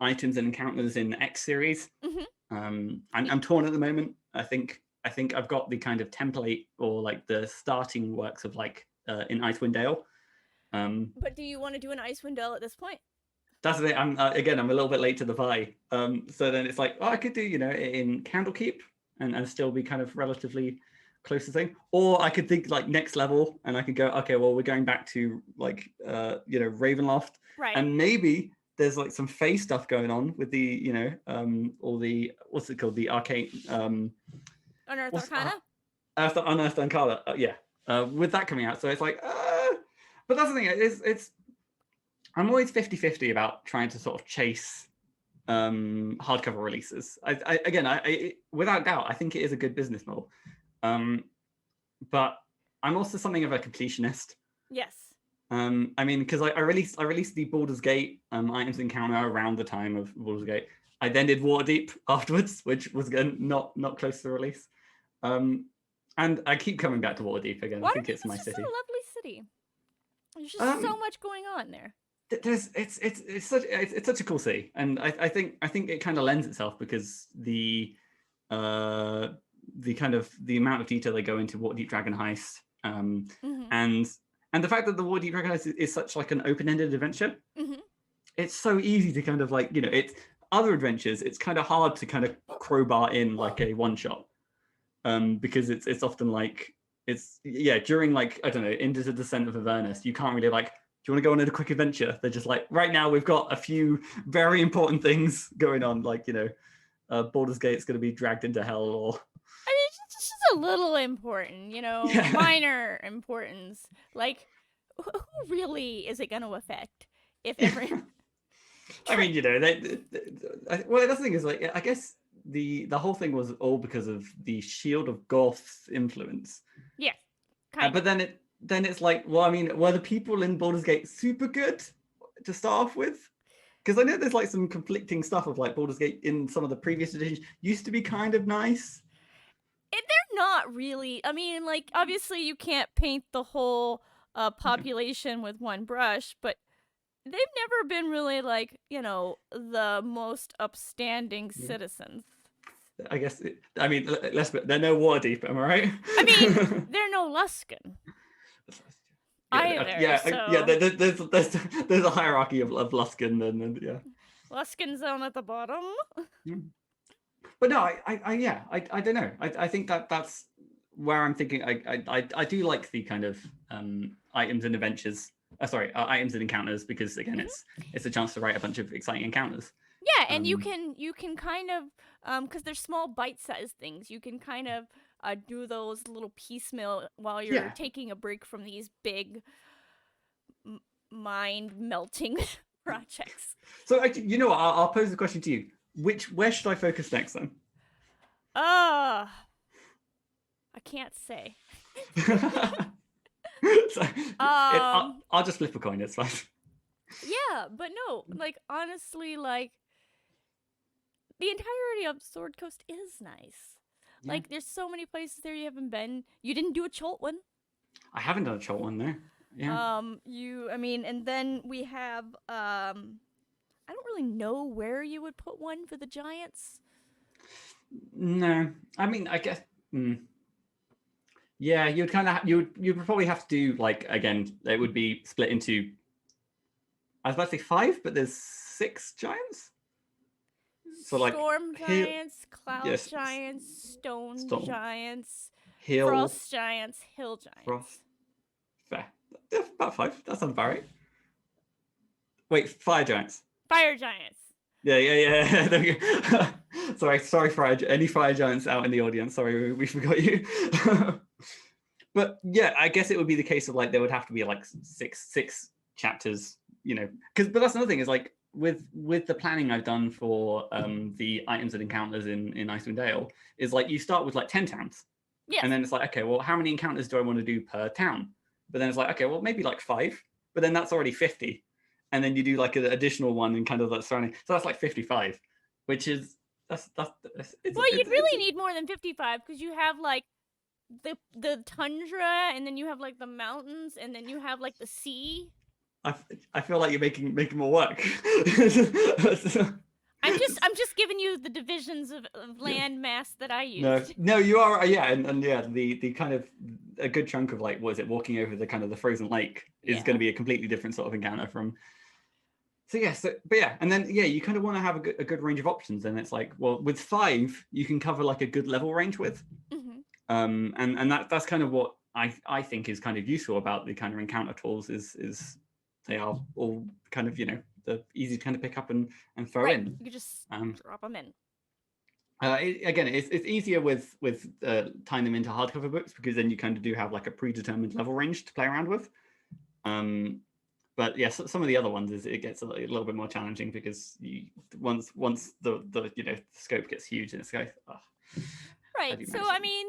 items and encounters in X series. Mm-hmm. I'm torn at the moment. I think I've got the kind of template or like the starting works of like in Icewind Dale. But do you want to do an Icewind Dale at this point? That's the thing. I'm a little bit late to the pie. So then it's like, I could do in Candlekeep and still be kind of relatively close to the thing, or I could think like next level and I could go, okay, well we're going back to like Ravenloft, right? And maybe there's like some Fae stuff going on with the all the what's it called, the arcane Unearthed Arcana. Unearthed Arcana, with that coming out. So it's like, but that's the thing. It's I'm always 50-50 about trying to sort of chase hardcover releases. I without doubt, I think it is a good business model. But I'm also something of a completionist. Yes. I mean, because I released the Baldur's Gate items encounter around the time of Baldur's Gate. I then did Waterdeep afterwards, which was again not close to the release. And I keep coming back to Waterdeep again. Waterdeep I think it's my is city. a lovely city. There's just so much going on there. It's such a cool city, and I think it kind of lends itself because the kind of the amount of detail they go into Waterdeep Dragon Heist, Mm-hmm. and And the fact that the War Deep Recognize is such like an open-ended adventure, it's so easy to kind of like, it's other adventures, it's kind of hard to kind of crowbar in like a one-shot. Because it's often like, during like, I don't know, Into the Descent of Avernus, you can't really like, do you want to go on a quick adventure? They're just like, right now we've got a few very important things going on, like, Baldur's Gate's going to be dragged into hell, or I mean, it's just a little important, minor importance. Like, who really is it going to affect if every? I mean, well, that's the thing is like, I guess the whole thing was all because of the Shield of Goth's influence. Yeah, but then it's like, well, I mean, were the people in Baldur's Gate super good to start off with? Because I know there's like some conflicting stuff of like Baldur's Gate in some of the previous editions used to be kind of nice. They're not really. I mean, like, obviously you can't paint the whole population with one brush, but they've never been really like, the most upstanding citizens. I guess, they're no Waterdeep, am I right? I mean, they're no Luskan. There's a hierarchy of Luskan and Luskan's down at the bottom. But no, I don't know. I think that's where I'm thinking. I do like the kind of items and adventures. Items and encounters, because again, it's a chance to write a bunch of exciting encounters. Yeah, and you can kind of because they're small bite-sized things. You can kind of do those little piecemeal while you're taking a break from these big mind-melting projects. So I'll pose the question to you. Where should I focus next then? I can't say. I'll just flip a coin, it's fine. Yeah, but no, like, honestly, like, the entirety of Sword Coast is nice. Yeah. Like, there's so many places there you haven't been. You didn't do a Chult one. I haven't done a Chult one, no. Yeah. And then we have, I don't really know where you would put one for the Giants. No, I mean, I guess, yeah, you'd probably have to do, like, again, it would be split into, I was about to say 5, but there's 6 giants. So like Storm Giants, Cloud Giants, Stone Giants, Hill, Frost Giants, Hill Giants. Fair. About 5. That sounds about right. Wait, Fire Giants. Fire Giants. Yeah. There we go. sorry, any Fire Giants out in the audience. Sorry, we forgot you. But yeah, I guess it would be the case of like there would have to be like six chapters, but that's another thing is like with the planning I've done for the items and encounters in Icewind Dale is like you start with like 10 towns. Yeah. And then it's like, okay, well, how many encounters do I want to do per town? But then it's like, okay, well, maybe like 5, but then that's already 50. And then you do like an additional one and kind of like surrounding. So that's like 55, which is you'd really need more than 55 because you have like the tundra, and then you have like the mountains, and then you have like the sea. I feel like you're making more work. I'm just giving you the divisions of land mass that I use. No, you are, and the kind of a good chunk of like walking over the kind of the frozen lake is going to be a completely different sort of encounter from. And then you kind of want to have a good range of options, and it's like, well, with 5 you can cover like a good level range with, and that's kind of what I think is kind of useful about the kind of encounter tools is they are all kind of they're easy to kind of pick up and throw in. You just drop them in. It's easier with tying them into hardcover books because then you kind of do have like a predetermined level range to play around with. But yeah, some of the other ones it gets a little bit more challenging because once the scope gets huge and it's like, right. So I mean,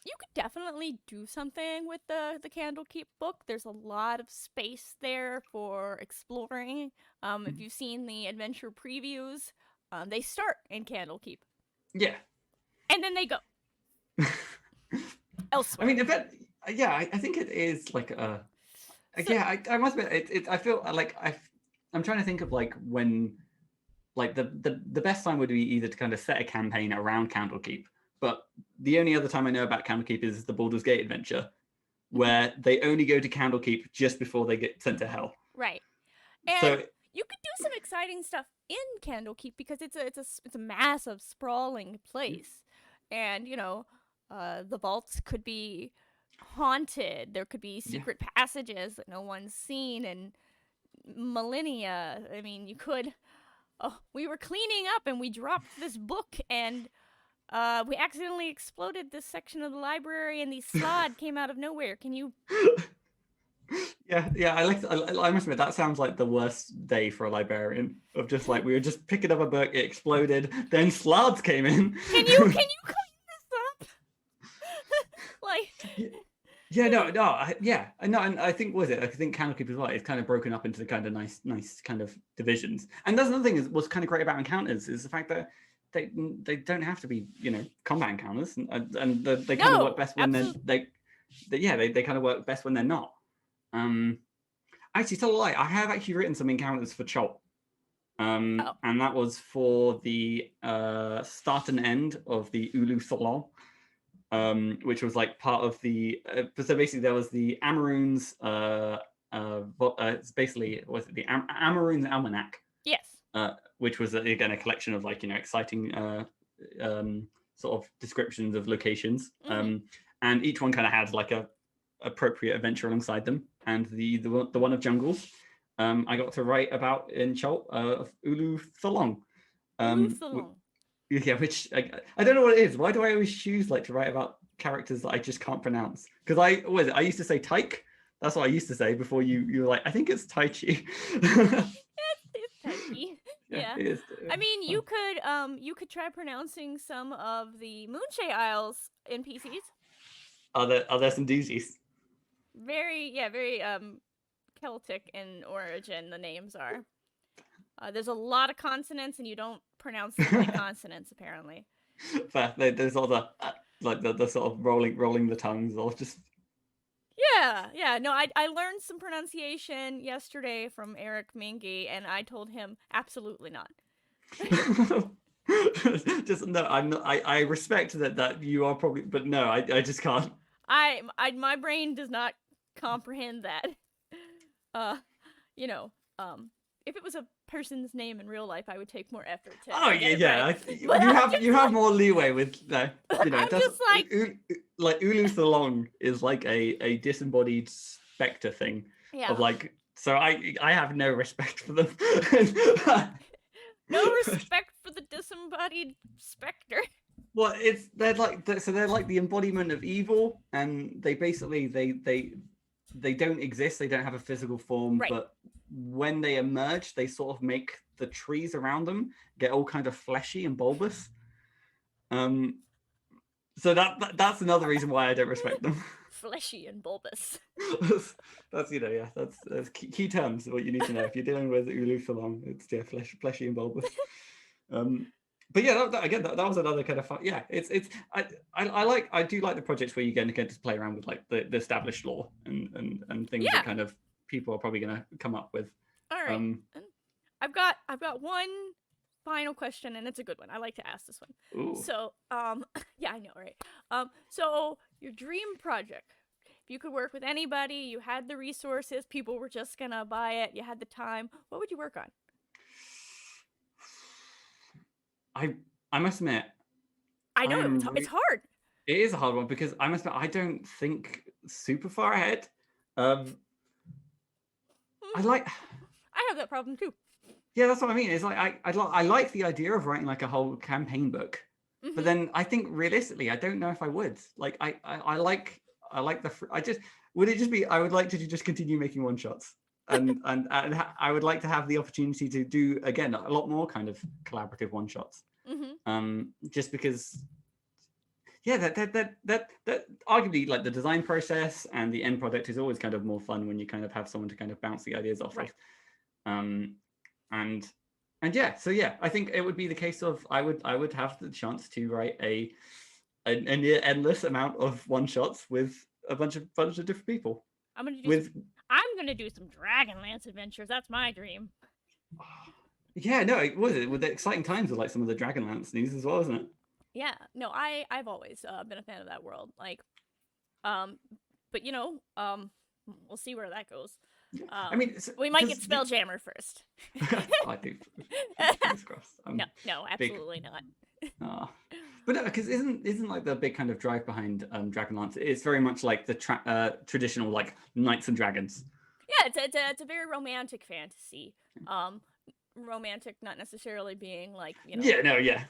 you could definitely do something with the Candlekeep book. There's a lot of space there for exploring. If you've seen the adventure previews, they start in Candlekeep. Yeah. And then they go elsewhere. I mean, I think it is like a. I must admit, I feel like I'm trying to think of like when, like the best time would be either to kind of set a campaign around Candlekeep, but the only other time I know about Candlekeep is the Baldur's Gate adventure, where they only go to Candlekeep just before they get sent to hell. Right. And So you could do some exciting stuff in Candlekeep because it's a massive, sprawling place, and the vaults could be haunted. There could be yeah, secret passages that no one's seen in millennia. I mean, you could. Oh, we were cleaning up and we dropped this book and we accidentally exploded this section of the library and the slot came out of nowhere. Can you? yeah. I must admit that sounds like the worst day for a librarian. Of just like we were just picking up a book, it exploded, then slards came in. Can you clean this up? Like. Yeah, no, and I think I think Candlekeep as well. It's kind of broken up into the kind of nice kind of divisions. And that's another thing is what's kind of great about encounters is the fact that they don't have to be combat encounters, and they kind of work best when they kind of work best when they're not. Actually, tell a lie. I have actually written some encounters for Chult. And that was for the start and end of the Ulu Salon. Which was like part of the so basically there was the Amaroon's it's basically was it the Amaroon's Almanac, Yes. Which was again a collection of like exciting sort of descriptions of locations, and each one kind of had like a appropriate adventure alongside them, and the one of jungles I got to write about in Chult of Ulu Tholong. Yeah, which I don't know what it is. Why do I always choose like to write about characters that I just can't pronounce? Because I used to say Tyke. That's what I used to say before you were like, I think it's Tai Chi. It's Tyke. Yeah. It is. I mean, you could try pronouncing some of the Moonshay Isles NPCs. Are there some doozies? Very Celtic in origin. The names are. There's a lot of consonants, and you don't pronounce them like consonants, apparently. But there's all the the sort of rolling the tongues, or just. Yeah. No, I learned some pronunciation yesterday from Eric Mingy, and I told him absolutely not. Just no, I'm not. I respect that you are probably, but no, I just can't. My brain does not comprehend that. If it was a person's name in real life, I would take more effort to. Oh get yeah. it right. You have more leeway with I'm just like Ulu Tholong is like a disembodied specter thing of like. So I have no respect for them. No respect for the disembodied specter. Well, they're like the embodiment of evil, and they basically they don't exist. They don't have a physical form, right. But when they emerge, they sort of make the trees around them get all kind of fleshy and bulbous. So that's another reason why I don't respect them. Fleshy and bulbous. That's that's key terms. What you need to know if you're dealing with Ulu Tholong, it's fleshy and bulbous. But yeah, that was another kind of fun. Yeah, I do like the projects where you get to play around with like the established lore and things that kind of people are probably going to come up with. All right, I've got one final question, and it's a good one. I like to ask this one. Ooh. So, yeah, I know, right? So your dream project. If you could work with anybody, you had the resources, people were just gonna buy it, you had the time, what would you work on? I must admit, I know it's hard. It is a hard one because I must admit I don't think super far ahead. I have that problem too. Yeah, that's what I mean. It's like I like the idea of writing like a whole campaign book, but then I think realistically, I don't know if I would. Like I like would it just be I would like to just continue making one shots. And I would like to have the opportunity to do again a lot more kind of collaborative one shots. Just because, yeah, that arguably like the design process and the end product is always kind of more fun when you kind of have someone to kind of bounce the ideas off of. And yeah, so yeah, I think it would be the case of I would have the chance to write a near endless amount of one shots with a bunch of different people. I'm gonna do some Dragonlance adventures. That's my dream. Yeah, no, it was with the exciting times of like some of the Dragonlance news as well, isn't it? Yeah, no, I've always been a fan of that world. Like, but we'll see where that goes. I mean, We might get Spelljammer first. I do. Fingers crossed. No, absolutely not. But no, because isn't like the big kind of drive behind Dragonlance? It's very much like the traditional like knights and dragons. Yeah, it's a very romantic fantasy. Romantic, not necessarily being like Yeah, no, yeah.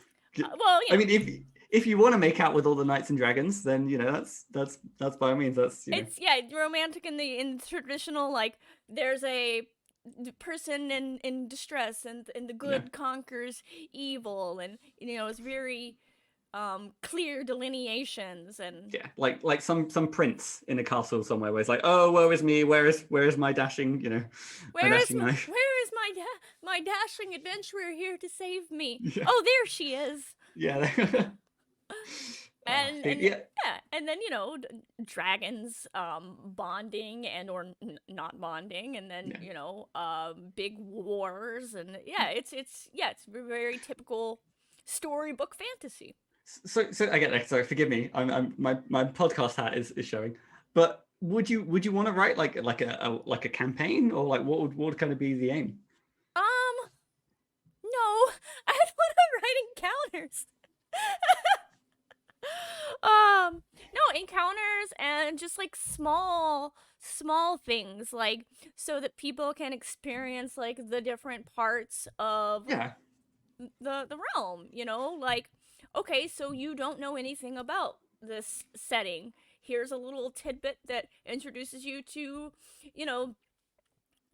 I mean, if you want to make out with all the knights and dragons, then that's by all means it's romantic in the traditional, like there's a person in distress and the good conquers evil, and it's very clear delineations, and like some prince in a castle somewhere where it's like, oh, woe is me, where is my dashing where is my dashing adventurer here to save me? Oh, there she is. And then dragons bonding and or not bonding, and then big wars, and it's very typical storybook fantasy. So I get that. Sorry, forgive me. My podcast hat is showing. But would you want to write like a campaign, or like what would kind of be the aim? No, I want to write encounters. No, encounters and just like small things, like so that people can experience like the different parts of the realm, like, okay, so you don't know anything about this setting. Here's a little tidbit that introduces you to,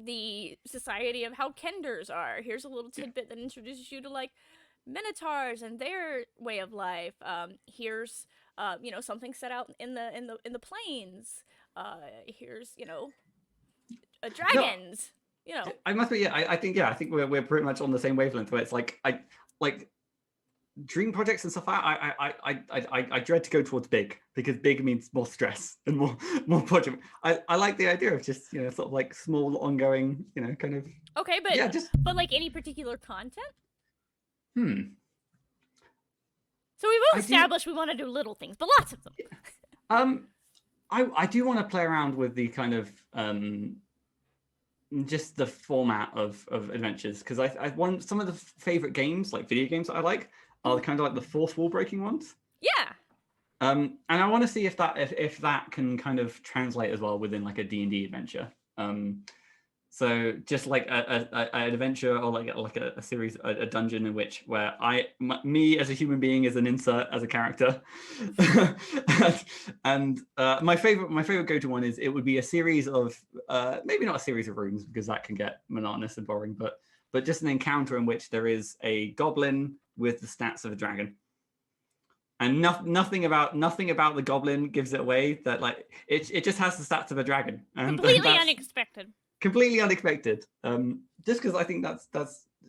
the society of how Kenders are. Here's a little tidbit that introduces you to like Minotaurs and their way of life. Here's something set out in the plains. Here's dragons. I must be. I think we're pretty much on the same wavelength. Where it's like like dream projects and stuff. I dread to go towards big, because big means more stress and more project. I like the idea of just sort of like small ongoing kind of. Okay, but but like any particular content. So we've all established we want to do little things, but lots of them. I do want to play around with the kind of just the format of adventures, because I want some of the favorite games, like video games that I like, are kind of like the fourth wall breaking ones. Yeah. And I want to see if that can kind of translate as well within like a D&D adventure. So just like an adventure, or like a series, a dungeon in which where me as a human being is an insert as a character, and my favorite go-to one is, it would be a series of maybe not a series of rooms, because that can get monotonous and boring, but just an encounter in which there is a goblin with the stats of a dragon. And nothing about the goblin gives it away. That like it just has the stats of a dragon. And completely unexpected. Just because I think that's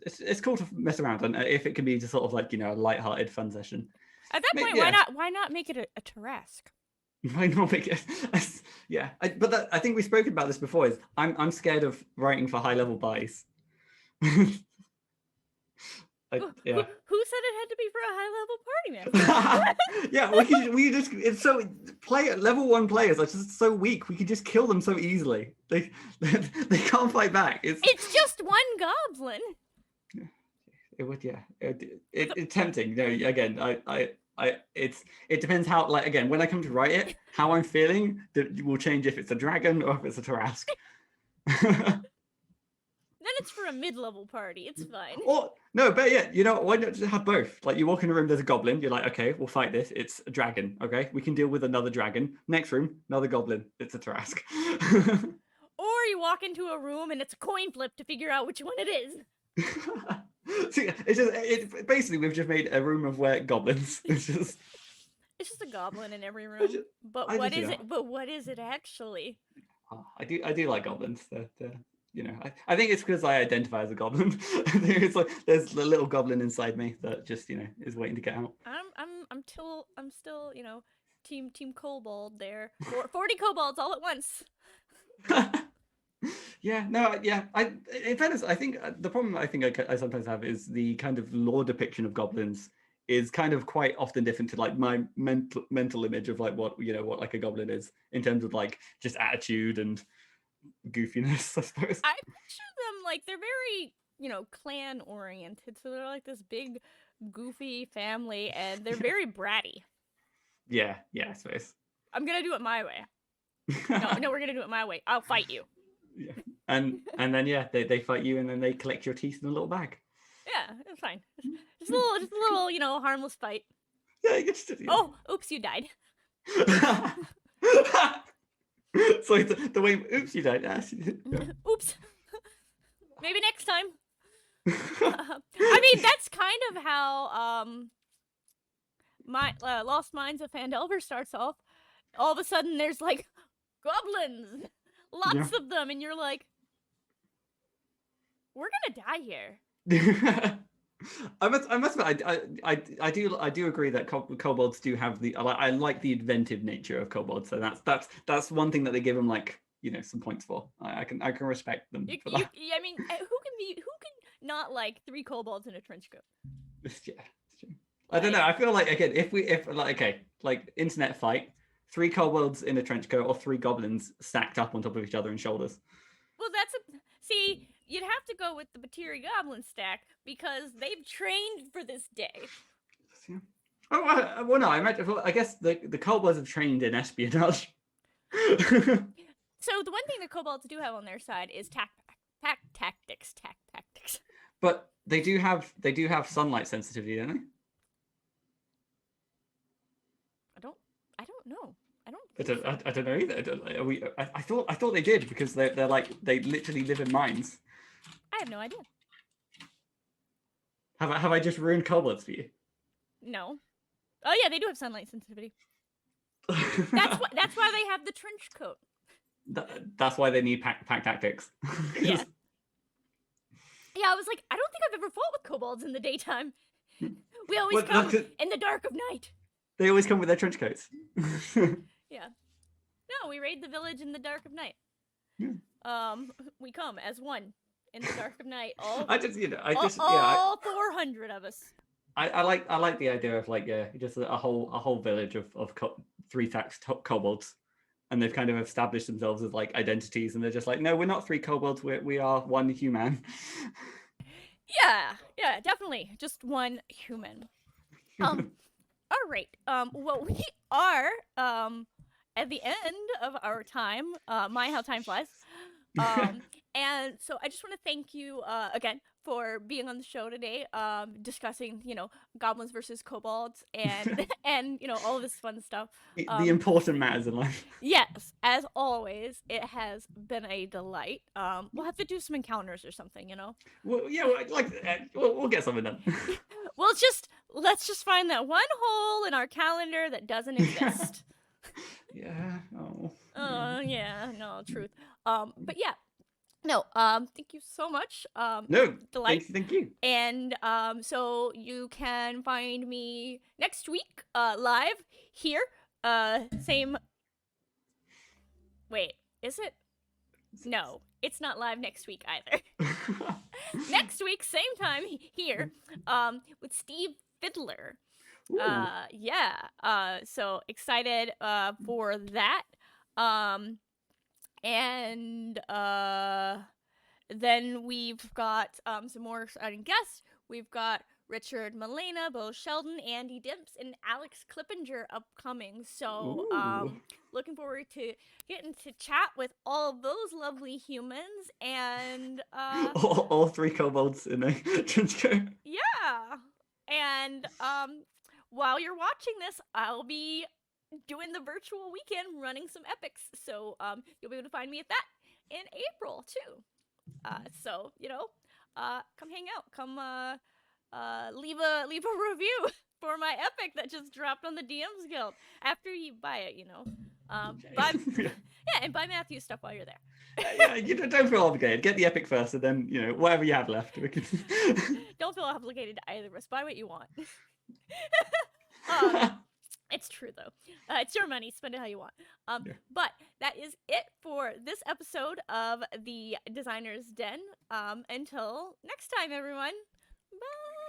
it's cool to mess around, and if it can be just sort of like a light-hearted fun session. At that point, why not make it a Tarrasque? Why not make it? I think we've spoken about this before. Is I'm scared of writing for high-level buys. Who said it had to be for a high-level party member? we just it's so level 1 players are just so weak. We could just kill them so easily. They can't fight back. It's just one goblin. It would, it's tempting. Again, it depends how, like, again, when I come to write it, how I'm feeling that will change if it's a dragon or if it's a Tarrasque. Then it's for a mid-level party. It's fine. Or no, but why not just have both? Like, you walk in a room, there's a goblin. You're like, okay, we'll fight this. It's a dragon. Okay, we can deal with another dragon. Next room, another goblin. It's a Tarrasque. Or you walk into a room and it's a coin flip to figure out which one it is. See, basically we've just made a room of where goblins. It's just a goblin in every room. But what is it? But what is it actually? I do like goblins. I think it's because I identify as a goblin. It's like there's a little goblin inside me that just is waiting to get out. I'm still team kobold there. 40 kobolds all at once. In fairness, I think the problem I sometimes have is the kind of lore depiction of goblins is kind of quite often different to like my mental image of like what like a goblin is in terms of like just attitude and goofiness, I suppose. I picture them like they're very, clan oriented. So they're like this big, goofy family, and they're very bratty. Yeah, I suppose. I'm gonna do it my way. No, we're gonna do it my way. I'll fight you. Yeah, and then they fight you, and then they collect your teeth in a little bag. Yeah, it's fine. Just a little, harmless fight. Yeah, you just. Yeah. Oh, oops, you died. So the way, oops, you died. Yeah. Oops. Maybe next time. I mean, that's kind of how my Lost Mines of Phandelver starts off. All of a sudden, there's like goblins, lots of them, and you're like, we're gonna die here. I must admit, I do agree that kobolds do have I like the inventive nature of kobolds. So that's one thing that they give them like some points for. I can respect them for that. I mean, who can not like 3 kobolds in a trench coat? Yeah, it's true. I don't know. I feel like again, if like internet fight, 3 kobolds in a trench coat or 3 goblins stacked up on top of each other in shoulders. Well, see. You'd have to go with the Batiri Goblin stack because they've trained for this day. Yeah. Oh, well, no, I guess the kobolds have trained in espionage. So the one thing the kobolds do have on their side is tactics. But they do have sunlight sensitivity, don't they? I don't know. I don't know either. I thought they did because they're like they literally live in mines. I have no idea. Have I just ruined kobolds for you? No. Oh yeah, they do have sunlight sensitivity. That's why they have the trench coat. That's why they need pack tactics. Yeah. Yeah, I was like, I don't think I've ever fought with kobolds in the daytime. We always come in the dark of night. They always come with their trench coats. Yeah. No, we raid the village in the dark of night. Yeah. We come as one in the dark of night. All 400 of us. I like the idea of like just a whole village of 3 kobolds, and they've kind of established themselves as like identities, and they're just like, no, we're not 3 kobolds, we are 1 human. Yeah, definitely, just 1 human. All right. Well, we are at the end of our time. My, how time flies. And so I just want to thank you again for being on the show today, discussing goblins versus kobolds and and all this fun stuff. The important matters in life. Yes, as always, it has been a delight. We'll have to do some encounters or something, Well, yeah, we'll get something done. Well, let's just find that one hole in our calendar that doesn't exist. Yeah. Oh. Yeah. No, truth. But yeah. No, thank you so much. No, delight. Thank you. And so you can find me next week live here. Same. Wait, is it? No, it's not live next week either. Next week, same time here, with Steve Fiddler. Yeah. So excited for that. And then we've got some more exciting guests. We've got Richard Malena, Bo Sheldon, Andy Dimps, and Alex Clippinger upcoming. So looking forward to getting to chat with all of those lovely humans and all 3 kobolds in a trench coat. Yeah. And while you're watching this, I'll be doing the virtual weekend running some epics. So you'll be able to find me at that in April too. So come hang out. Come leave a review for my epic that just dropped on the DMs Guild after you buy it. Buy and buy Matthew's stuff while you're there. Yeah, you don't feel obligated. Get the epic first, and then whatever you have left. We can... Don't feel obligated to either of us. Buy what you want. It's true though. It's your money. Spend it how you want. But that is it for this episode of the Designer's Den. Until next time, everyone. Bye.